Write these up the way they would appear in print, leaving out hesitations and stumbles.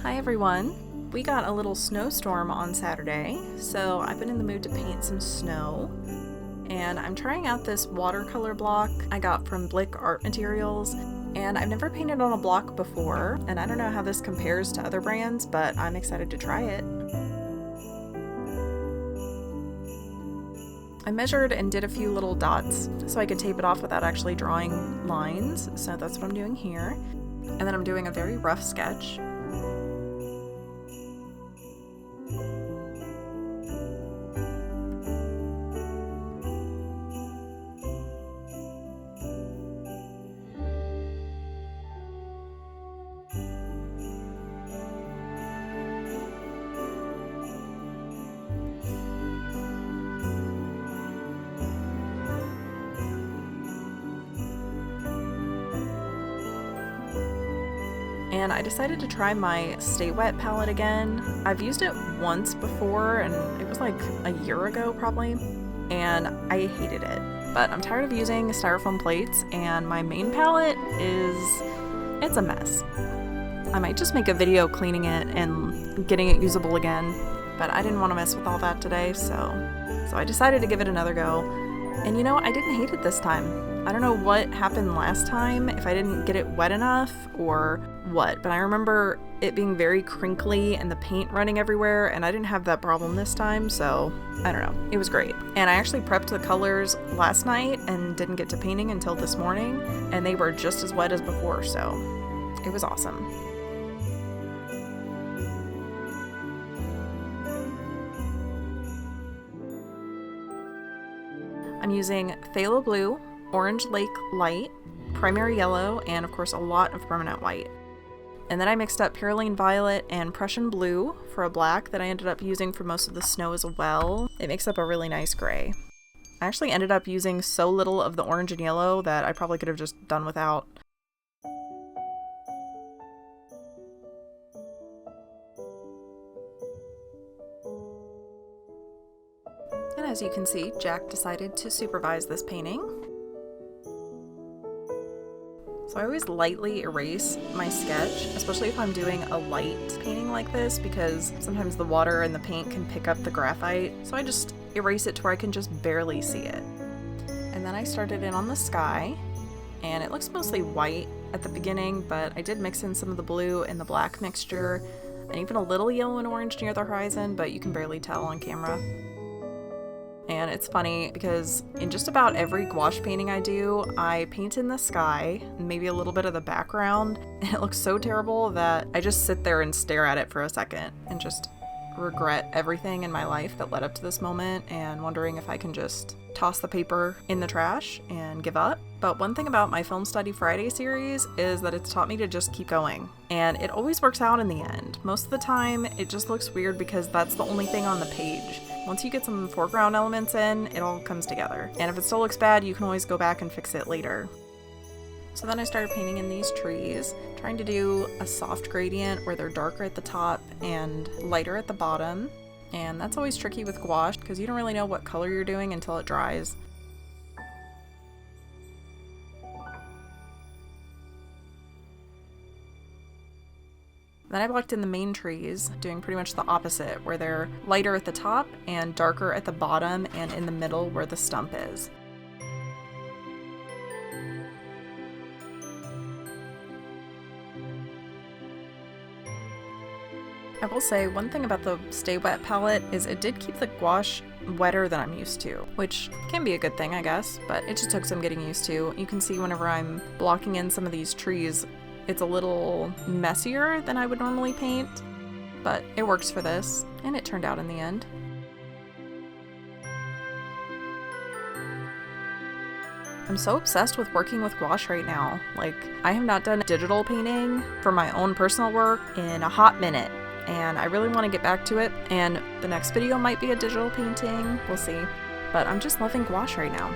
Hi everyone! We got a little snowstorm on Saturday, so I've been in the mood to paint some snow. And I'm trying out this watercolor block I got from Blick Art Materials. And I've never painted on a block before, and I don't know how this compares to other brands, but I'm excited to try it. I measured and did a few little dots so I could tape it off without actually drawing lines, so that's what I'm doing here. And then I'm doing a very rough sketch. And I decided to try my Stay Wet palette again. I've used it once before, and it was like a year ago probably, and I hated it. But I'm tired of using styrofoam plates, and my main palette it's a mess. I might just make a video cleaning it and getting it usable again, but I didn't want to mess with all that today, so I decided to give it another go. And you know, I didn't hate it this time. I don't know what happened last time, if I didn't get it wet enough or what, but I remember it being very crinkly and the paint running everywhere, and I didn't have that problem this time, so I don't know. It was great. And I actually prepped the colors last night and didn't get to painting until this morning, and they were just as wet as before, so it was awesome. I'm using Phthalo Blue, Orange Lake Light, Primary Yellow, and of course a lot of Permanent White. And then I mixed up Pyroline Violet and Prussian Blue for a black that I ended up using for most of the snow as well. It makes up a really nice gray. I actually ended up using so little of the orange and yellow that I probably could have just done without. And as you can see, Jack decided to supervise this painting. So I always lightly erase my sketch, especially if I'm doing a light painting like this, because sometimes the water and the paint can pick up the graphite. So I just erase it to where I can just barely see it. And then I started in on the sky, and it looks mostly white at the beginning, but I did mix in some of the blue and the black mixture, and even a little yellow and orange near the horizon, but you can barely tell on camera. And it's funny because in just about every gouache painting I do, I paint in the sky, maybe a little bit of the background, and it looks so terrible that I just sit there and stare at it for a second and just regret everything in my life that led up to this moment and wondering if I can just toss the paper in the trash and give up. But one thing about my Film Study Friday series is that it's taught me to just keep going. And it always works out in the end. Most of the time, it just looks weird because that's the only thing on the page. Once you get some foreground elements in, it all comes together. And if it still looks bad, you can always go back and fix it later. So then I started painting in these trees, trying to do a soft gradient where they're darker at the top and lighter at the bottom. And that's always tricky with gouache because you don't really know what color you're doing until it dries. Then I blocked in the main trees, doing pretty much the opposite, where they're lighter at the top and darker at the bottom and in the middle where the stump is. I will say one thing about the Stay Wet palette is it did keep the gouache wetter than I'm used to, which can be a good thing, I guess, but it just took some getting used to. You can see whenever I'm blocking in some of these trees, it's a little messier than I would normally paint, but it works for this, and it turned out in the end. I'm so obsessed with working with gouache right now. Like, I have not done digital painting for my own personal work in a hot minute, and I really want to get back to it, and the next video might be a digital painting, we'll see. But I'm just loving gouache right now.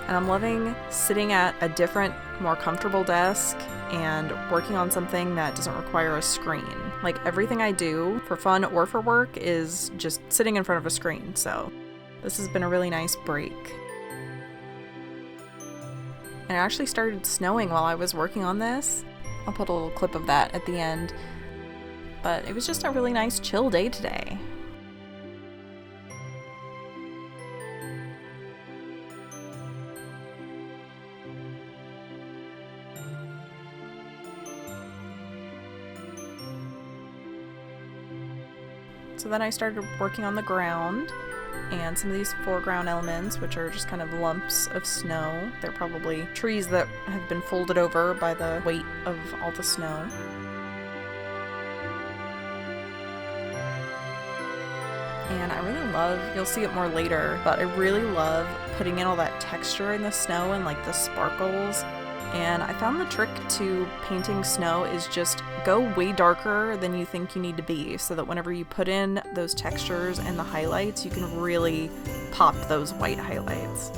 And I'm loving sitting at a different, more comfortable desk and working on something that doesn't require a screen. Like, everything I do for fun or for work is just sitting in front of a screen, so this has been a really nice break. And it actually started snowing while I was working on this. I'll put a little clip of that at the end. but it was just a really nice chill day today. So then I started working on the ground and some of these foreground elements, which are just kind of lumps of snow. They're probably trees that have been folded over by the weight of all the snow. And I really love, you'll see it more later, but I really love putting in all that texture in the snow and like the sparkles. And I found the trick to painting snow is just go way darker than you think you need to be, so that whenever you put in those textures and the highlights, you can really pop those white highlights.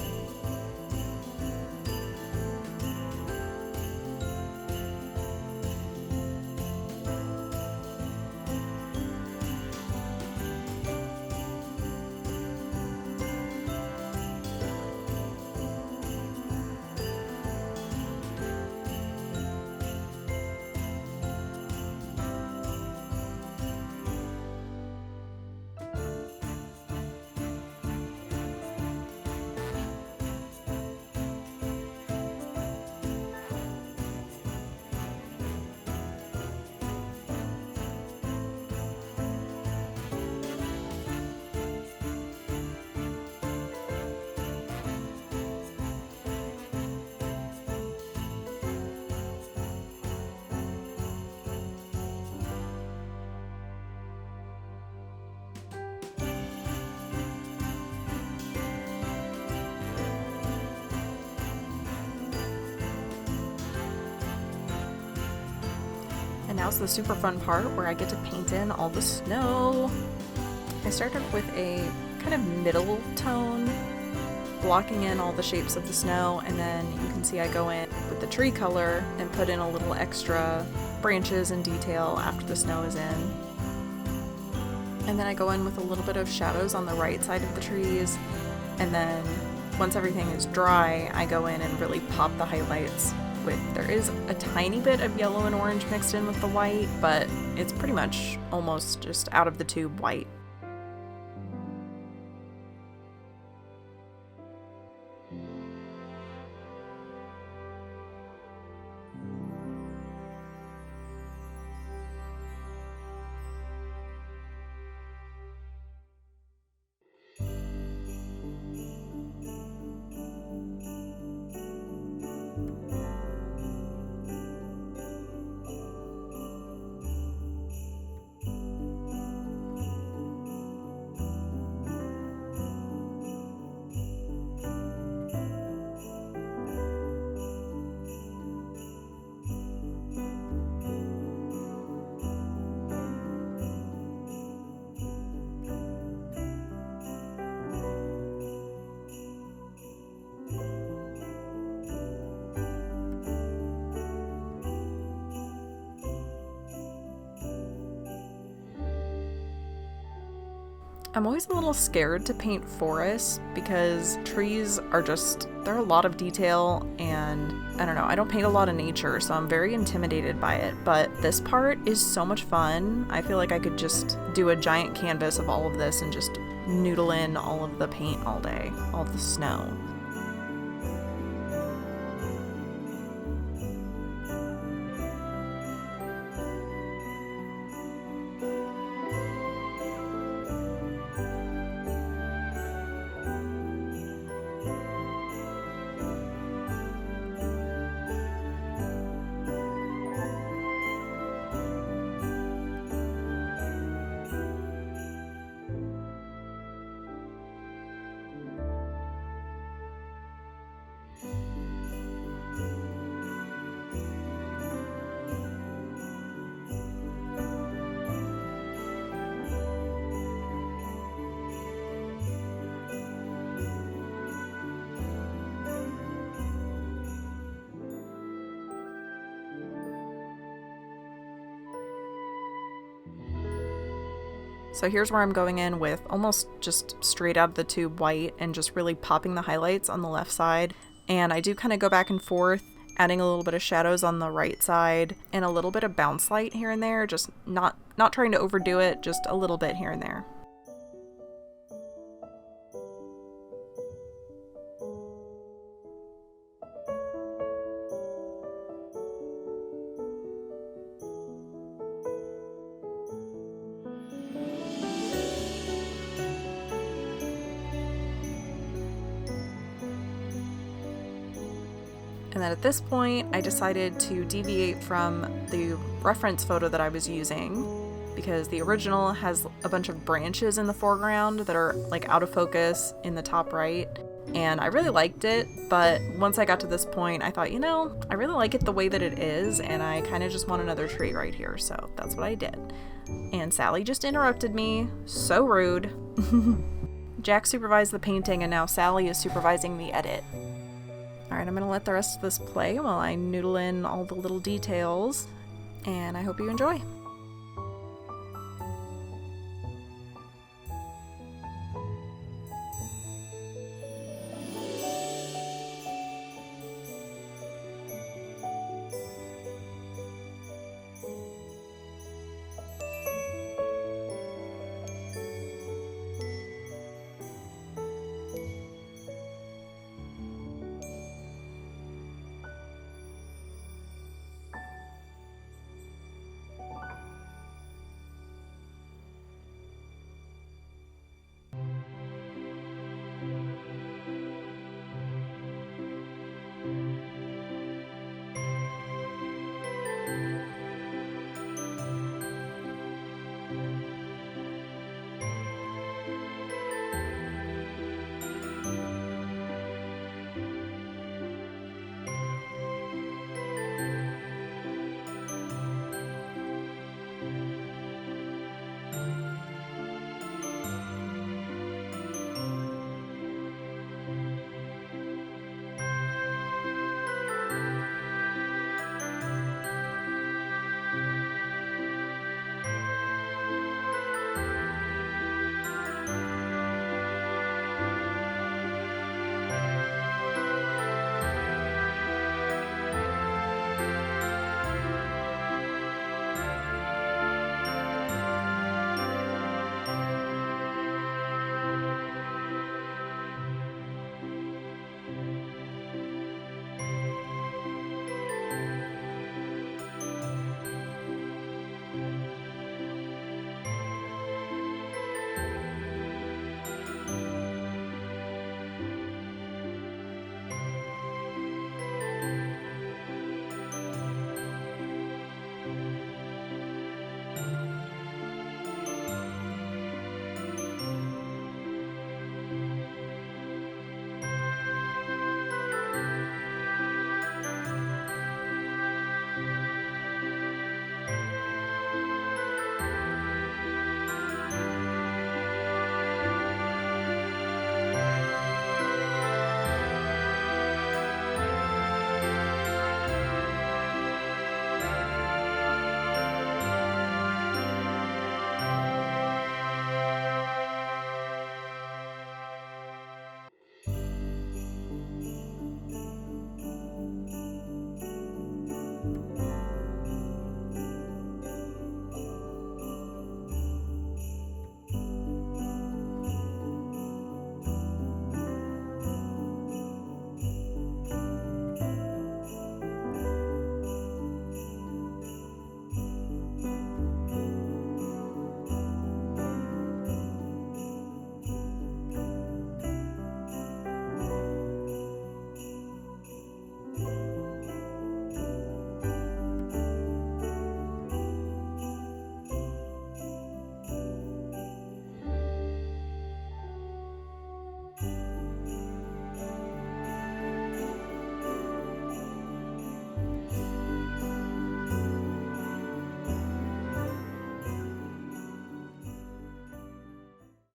And now's the super fun part where I get to paint in all the snow. I started with a kind of middle tone, blocking in all the shapes of the snow, and then you can see I go in with the tree color and put in a little extra branches and detail after the snow is in. And then I go in with a little bit of shadows on the right side of the trees, and then once everything is dry, I go in and really pop the highlights with, there is a tiny bit of yellow and orange mixed in with the white, but it's pretty much almost just out of the tube white. I'm always a little scared to paint forests because trees are just, they're a lot of detail, and I don't know, I don't paint a lot of nature, so I'm very intimidated by it, but this part is so much fun. I feel like I could just do a giant canvas of all of this and just noodle in all of the paint all day, all of the snow. So here's where I'm going in with almost just straight out of the tube white and just really popping the highlights on the left side. And I do kind of go back and forth adding a little bit of shadows on the right side and a little bit of bounce light here and there, just not trying to overdo it, just a little bit here and there. And then at this point, I decided to deviate from the reference photo that I was using because the original has a bunch of branches in the foreground that are like out of focus in the top right. And I really liked it, but once I got to this point, I thought, you know, I really like it the way that it is, and I kind of just want another tree right here, so that's what I did. And Sally just interrupted me. So rude. Jack supervised the painting, and now Sally is supervising the edit. Alright, I'm going to let the rest of this play while I noodle in all the little details, and I hope you enjoy.